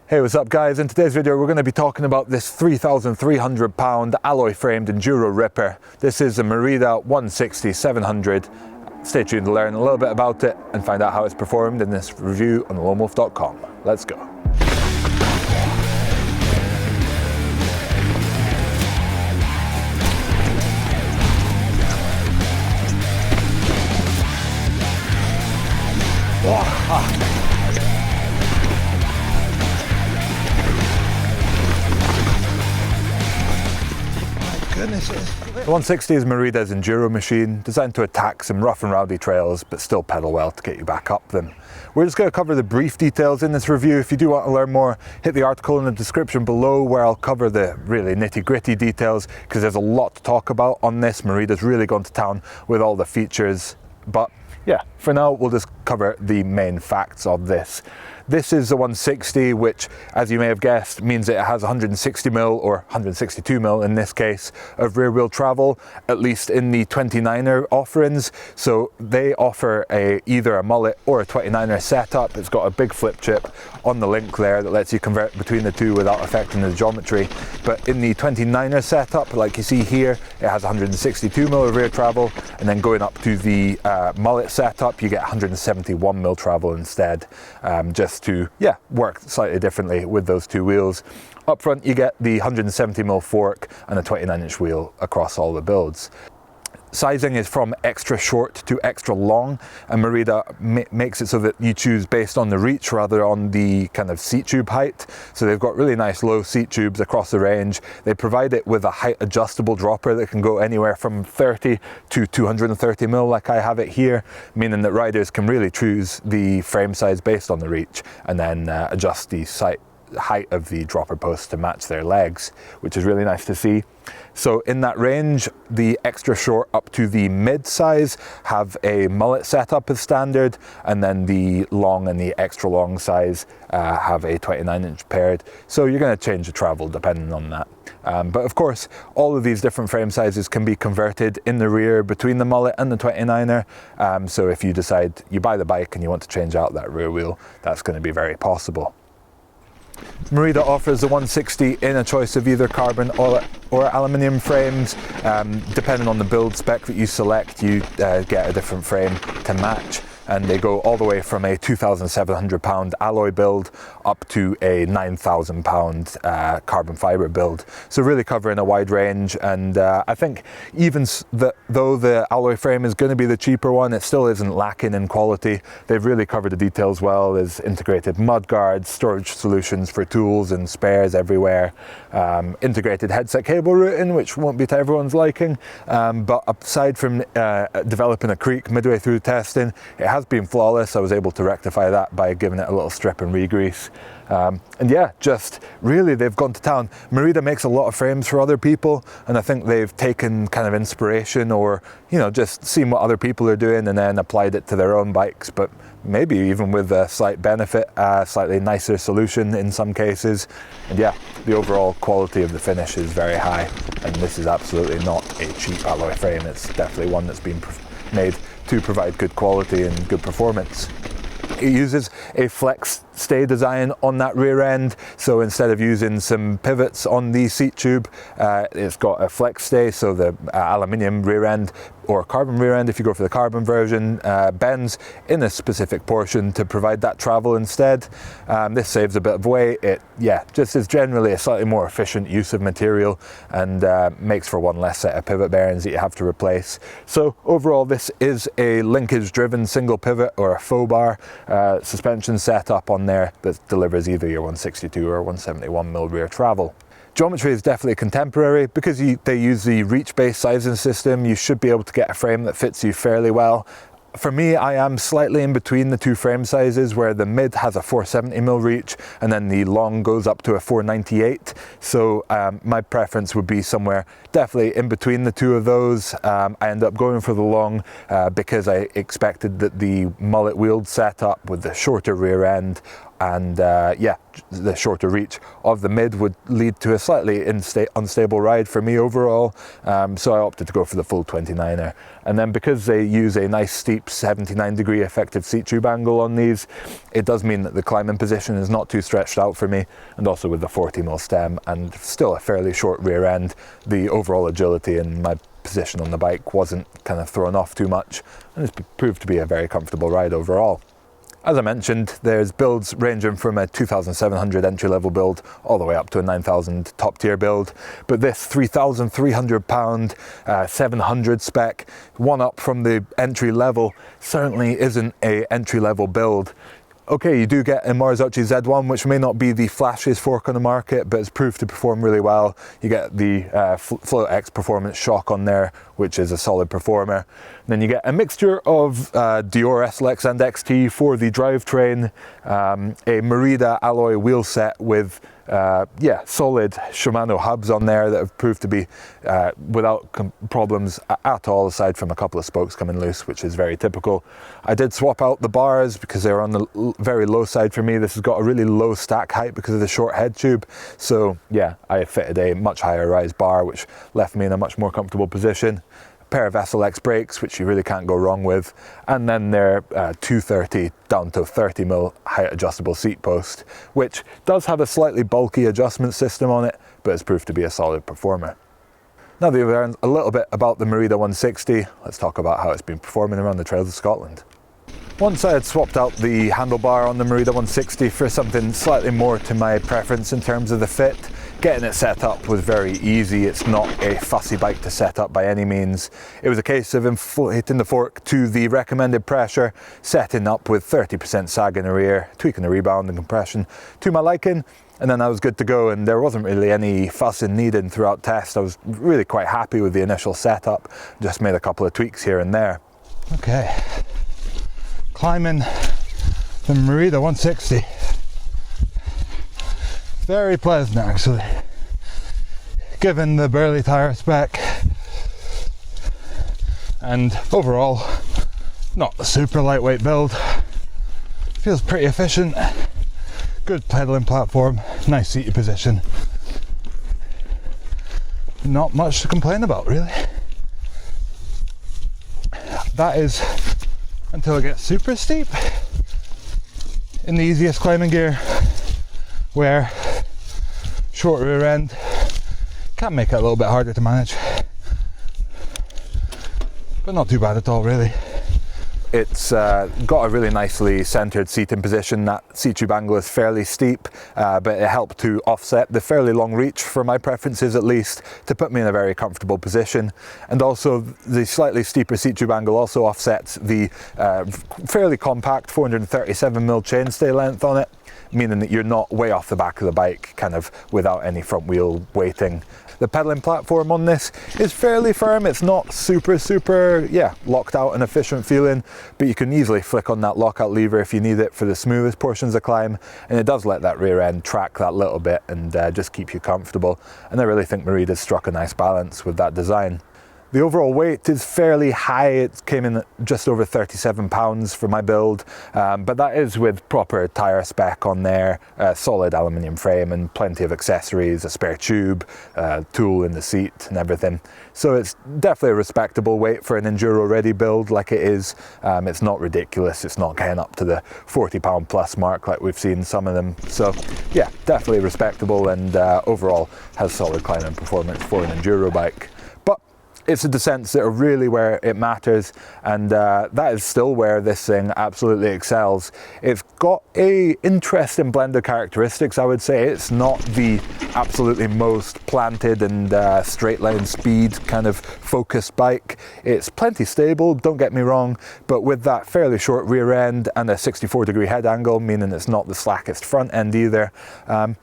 Hey, what's up guys? In today's video we're going to be talking about this 3,300 pound alloy framed Enduro ripper. This is a Merida 160 700. Stay tuned to learn a little bit about it and find out how it's performed in this review on loamwolf.com. Let's go. The 160 is Merida's Enduro machine, designed to attack some rough and rowdy trails, but still pedal well to get you back up them. We're just going to cover the brief details in this review. If you do want to learn more, hit the article in the description below where I'll cover the really nitty-gritty details, because there's a lot to talk about on this. Merida's really gone to town with all the features, but yeah, for now we'll just cover the main facts of this. This is the 160, which, as you may have guessed, means it has 160mm or 162mm in this case of rear wheel travel, at least in the 29er offerings. So they offer either a mullet or a 29er setup. It's got a big flip chip on the link there that lets you convert between the two without affecting the geometry. But in the 29er setup, like you see here, it has 162mm of rear travel, and then going up to the mullet setup, you get 171mm travel instead, just to work slightly differently with those two wheels. Up front you get the 170mm fork and a 29-inch wheel across all the builds. Sizing is from extra short to extra long, and Merida makes it so that you choose based on the reach rather on the kind of seat tube height. So they've got really nice low seat tubes across the range. They provide it with a height adjustable dropper that can go anywhere from 30 to 230mm like I have it here, meaning that riders can really choose the frame size based on the reach and then adjust the height of the dropper post to match their legs, which is really nice to see. So in that range, the extra short up to the mid size have a mullet setup as standard, and then the long and the extra long size have a 29-inch paired. So you're going to change the travel depending on that. But of course, all of these different frame sizes can be converted in the rear between the mullet and the 29er. So if you decide you buy the bike and you want to change out that rear wheel, that's going to be very possible. Merida offers the 160 in a choice of either carbon or aluminium frames. Depending on the build spec that you select, you get a different frame to match, and they go all the way from a 2,700 pound alloy build up to a 9,000 pound carbon fiber build. So really covering a wide range, and I think even though the alloy frame is going to be the cheaper one, it still isn't lacking in quality. They've really covered the details well. There's integrated mud guards, storage solutions for tools and spares everywhere, integrated headset cable routing, which won't be to everyone's liking, but aside from developing a creak midway through testing, it has been flawless. I was able to rectify that by giving it a little strip and re-grease. And yeah, just really they've gone to town. Merida makes a lot of frames for other people, and I think they've taken kind of inspiration, or just seen what other people are doing and then applied it to their own bikes, but maybe even with a slight benefit, slightly nicer solution in some cases. And yeah, the overall quality of the finish is very high, and this is absolutely not a cheap alloy frame. It's definitely one that's been made to provide good quality and good performance. It uses a flex stay design on that rear end, so instead of using some pivots on the seat tube, it's got a flex stay, so the aluminium rear end or carbon rear end, if you go for the carbon version, bends in a specific portion to provide that travel instead. This saves a bit of weight. It just is generally a slightly more efficient use of material, and makes for one less set of pivot bearings that you have to replace. So overall, this is a linkage driven single pivot or a faux bar suspension setup on there that delivers either your 162 or 171mm rear travel. Geometry is definitely contemporary. Because they use the reach-based sizing system, you should be able to get a frame that fits you fairly well. For me, I am slightly in between the two frame sizes, where the mid has a 470mm reach and then the long goes up to a 498. So my preference would be somewhere definitely in between the two of those. I ended up going for the long because I expected that the mullet wheeled setup with the shorter rear end and yeah, the shorter reach of the mid would lead to a slightly unstable ride for me overall, so I opted to go for the full 29er. And then because they use a nice steep 79-degree effective seat tube angle on these, it does mean that the climbing position is not too stretched out for me, and also with the 40mm stem and still a fairly short rear end, the overall agility and my position on the bike wasn't kind of thrown off too much, and it's proved to be a very comfortable ride overall. As I mentioned, there's builds ranging from a 2,700 entry-level build all the way up to a 9,000 top-tier build, but this 3,300 pound 700 spec, one up from the entry level, certainly isn't a entry-level build. Okay, you do get a Marzocchi Z1, which may not be the flashiest fork on the market, but it's proved to perform really well. You get the Float X Performance shock on there, which is a solid performer. And then you get a mixture of Dior SLX and XT for the drivetrain, a Merida alloy wheel set with yeah, solid Shimano hubs on there that have proved to be without problems at all, aside from a couple of spokes coming loose, which is very typical. I did swap out the bars because they were on the very low side for me. This has got a really low stack height because of the short head tube. So yeah, I fitted a much higher rise bar, which left me in a much more comfortable position. Pair of SLX brakes, which you really can't go wrong with, and then their 230 down to 30mm height adjustable seat post, which does have a slightly bulky adjustment system on it, but has proved to be a solid performer. Now that you've learned a little bit about the Merida 160, let's talk about how it's been performing around the trails of Scotland. Once I had swapped out the handlebar on the Merida 160 for something slightly more to my preference in terms of the fit, getting it set up was very easy. It's not a fussy bike to set up by any means. It was a case of inflating the fork to the recommended pressure, setting up with 30% sag in the rear, tweaking the rebound and compression to my liking, and then I was good to go, and there wasn't really any fussing needed throughout test. I was really quite happy with the initial setup, just made a couple of tweaks here and there. Okay, climbing the Merida 160. Very pleasant actually, given the burly tyre spec, and overall not a super lightweight build. Feels pretty efficient, good pedaling platform, nice seated position. Not much to complain about really. That is until it gets super steep in the easiest climbing gear, where short rear end can make it a little bit harder to manage, but not too bad at all really. It's got a really nicely centered seating position. That seat tube angle is fairly steep, but it helped to offset the fairly long reach, for my preferences at least, to put me in a very comfortable position. And also the slightly steeper seat tube angle also offsets the fairly compact 437mm chainstay length on it, meaning that you're not way off the back of the bike, kind of without any front wheel weighting. The pedaling platform on this is fairly firm. It's not super, yeah, locked out and efficient feeling, but you can easily flick on that lockout lever if you need it for the smoothest portions of climb, and it does let that rear end track that little bit and just keep you comfortable. And I really think Merida's struck a nice balance with that design. The overall weight is fairly high. It came in at just over 37 pounds for my build, but that is with proper tyre spec on there, a solid aluminium frame and plenty of accessories, a spare tube, tool in the seat and everything. So it's definitely a respectable weight for an enduro ready build like it is. It's not ridiculous, it's not getting up to the 40 pound plus mark like we've seen some of them. So yeah, definitely respectable, and overall has solid climbing performance for an enduro bike. It's the descents that are really where it matters, and that is still where this thing absolutely excels. It's got a interesting blend of characteristics, I would say. It's not the absolutely most planted and straight line speed kind of focused bike. It's plenty stable, don't get me wrong, but with that fairly short rear end and a 64-degree head angle, meaning it's not the slackest front end either.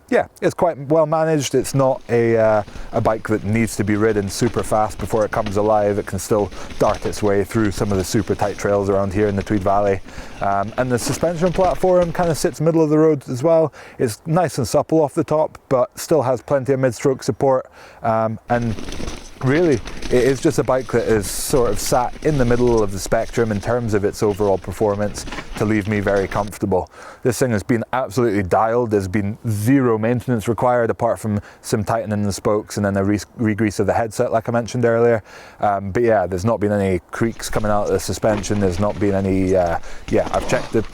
Yeah, it's quite well managed. It's not a bike that needs to be ridden super fast before it comes alive. It can still dart its way through some of the super tight trails around here in the Tweed Valley. And the suspension platform kind of sits middle of the road as well. It's nice and supple off the top, but still has plenty of mid-stroke support. And Really, it is just a bike that is sort of sat in the middle of the spectrum in terms of its overall performance to leave me very comfortable. This thing has been absolutely dialed. There's been zero maintenance required apart from some tightening the spokes and then a re-grease of the headset like I mentioned earlier. But yeah, there's not been any creaks coming out of the suspension. There's not been any, I've checked the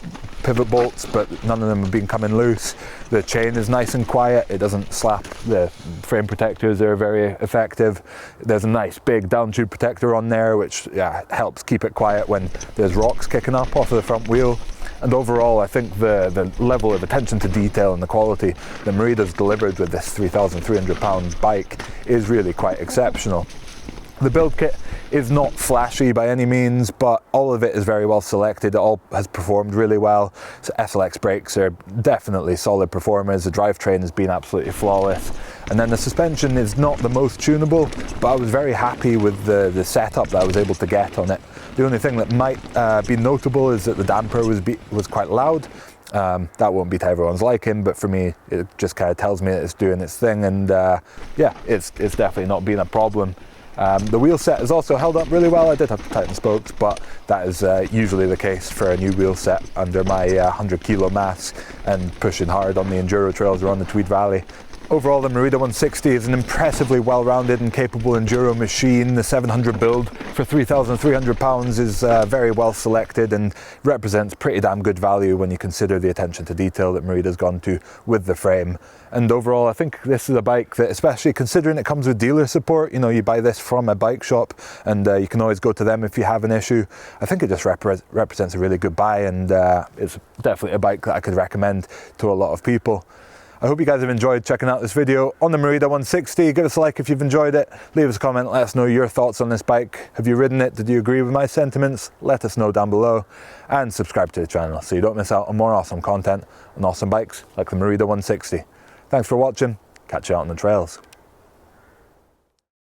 pivot bolts, but none of them have been coming loose. The chain is nice and quiet. It doesn't slap. The frame protectors are very effective. There's a nice big down tube protector on there, which helps keep it quiet when there's rocks kicking up off of the front wheel. And overall, I think the level of attention to detail and the quality that Merida's delivered with this 3,300 pound bike is really quite exceptional. The build kit is not flashy by any means, but all of it is very well selected. It all has performed really well. So SLX brakes are definitely solid performers. The drivetrain has been absolutely flawless. And then the suspension is not the most tunable, but I was very happy with the setup that I was able to get on it. The only thing that might be notable is that the damper was quite loud. That won't be to everyone's liking, but for me, it just kind of tells me that it's doing its thing, and it's definitely not been a problem. The wheel set has also held up really well. I did have to tighten spokes, but that is usually the case for a new wheel set under my 100 kilo mass and pushing hard on the enduro trails around the Tweed Valley. Overall, the Merida 160 is an impressively well-rounded and capable enduro machine. The 700 build for 3,300 pounds is very well selected and represents pretty damn good value when you consider the attention to detail that Merida's gone to with the frame. And overall, I think this is a bike that, especially considering it comes with dealer support, you know, you buy this from a bike shop and you can always go to them if you have an issue. I think it just represents a really good buy, and it's definitely a bike that I could recommend to a lot of people. I hope you guys have enjoyed checking out this video on the Merida 160. Give us a like if you've enjoyed it. Leave us a comment, let us know your thoughts on this bike. Have you ridden it? Did you agree with my sentiments? Let us know down below. And subscribe to the channel so you don't miss out on more awesome content on awesome bikes like the Merida 160. Thanks for watching. Catch you out on the trails.